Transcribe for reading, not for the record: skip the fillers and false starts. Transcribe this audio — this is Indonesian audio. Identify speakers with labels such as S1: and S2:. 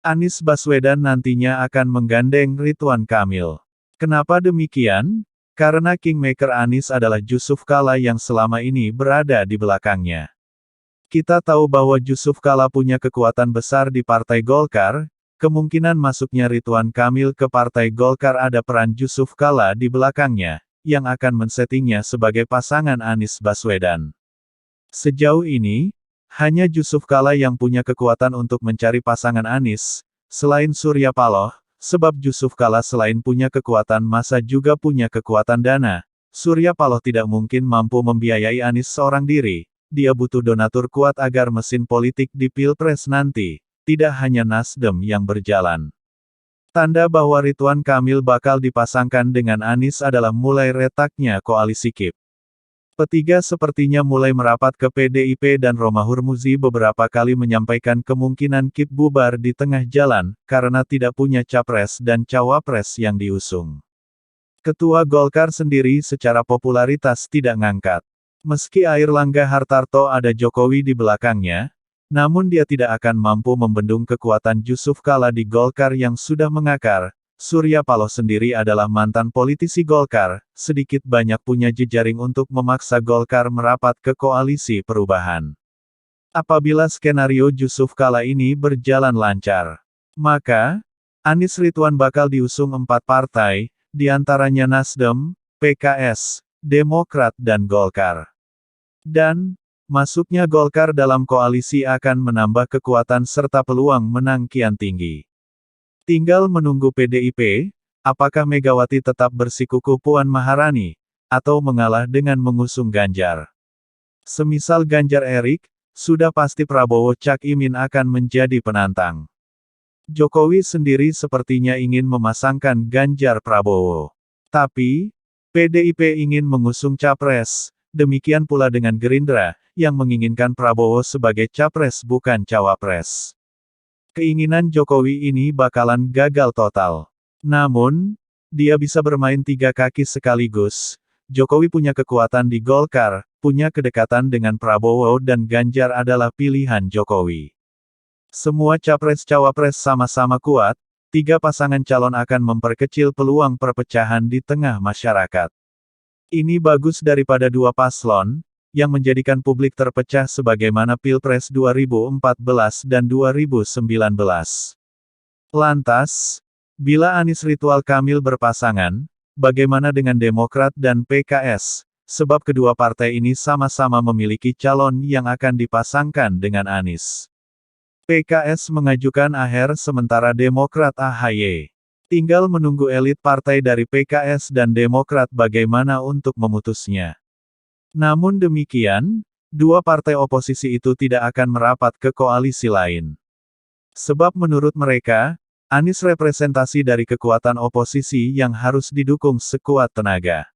S1: Anies Baswedan nantinya akan menggandeng Ridwan Kamil. Kenapa demikian? Karena kingmaker Anies adalah Jusuf Kalla yang selama ini berada di belakangnya. Kita tahu bahwa Jusuf Kalla punya kekuatan besar di Partai Golkar, kemungkinan masuknya Ridwan Kamil ke Partai Golkar ada peran Jusuf Kalla di belakangnya, yang akan men-settingnya sebagai pasangan Anies Baswedan. Sejauh ini, hanya Jusuf Kalla yang punya kekuatan untuk mencari pasangan Anies, selain Surya Paloh, sebab Jusuf Kalla selain punya kekuatan massa juga punya kekuatan dana. Surya Paloh tidak mungkin mampu membiayai Anies seorang diri, dia butuh donatur kuat agar mesin politik di Pilpres nanti, tidak hanya Nasdem yang berjalan. Tanda bahwa Ridwan Kamil bakal dipasangkan dengan Anies adalah mulai retaknya koalisi KIP. P3 sepertinya mulai merapat ke PDIP dan Romahur Muzi beberapa kali menyampaikan kemungkinan KIP bubar di tengah jalan, karena tidak punya capres dan cawapres yang diusung. Ketua Golkar sendiri secara popularitas tidak ngangkat. Meski Airlangga Hartarto ada Jokowi di belakangnya, namun dia tidak akan mampu membendung kekuatan Jusuf Kalla di Golkar yang sudah mengakar. Surya Paloh sendiri adalah mantan politisi Golkar, sedikit banyak punya jejaring untuk memaksa Golkar merapat ke koalisi perubahan. Apabila skenario Jusuf Kalla ini berjalan lancar, maka, Anies Ridwan bakal diusung 4 partai, di antaranya Nasdem, PKS, Demokrat dan Golkar. Dan, masuknya Golkar dalam koalisi akan menambah kekuatan serta peluang menang kian tinggi. Tinggal menunggu PDIP, apakah Megawati tetap bersikukuh Puan Maharani, atau mengalah dengan mengusung Ganjar. Semisal Ganjar Erik, sudah pasti Prabowo Cak Imin akan menjadi penantang. Jokowi sendiri sepertinya ingin memasangkan Ganjar Prabowo. Tapi, PDIP ingin mengusung capres, demikian pula dengan Gerindra, yang menginginkan Prabowo sebagai capres bukan cawapres. Keinginan Jokowi ini bakalan gagal total. Namun, dia bisa bermain 3 kaki sekaligus. Jokowi punya kekuatan di Golkar, punya kedekatan dengan Prabowo dan Ganjar adalah pilihan Jokowi. Semua capres-cawapres sama-sama kuat, 3 pasangan calon akan memperkecil peluang perpecahan di tengah masyarakat. Ini bagus daripada 2 paslon, yang menjadikan publik terpecah sebagaimana Pilpres 2014 dan 2019. Lantas, bila Anies Ridwan Kamil berpasangan, bagaimana dengan Demokrat dan PKS, sebab kedua partai ini sama-sama memiliki calon yang akan dipasangkan dengan Anies. PKS mengajukan Aher sementara Demokrat AHY. Tinggal menunggu elit partai dari PKS dan Demokrat bagaimana untuk memutusnya. Namun demikian, 2 partai oposisi itu tidak akan merapat ke koalisi lain. Sebab menurut mereka, Anies representasi dari kekuatan oposisi yang harus didukung sekuat tenaga.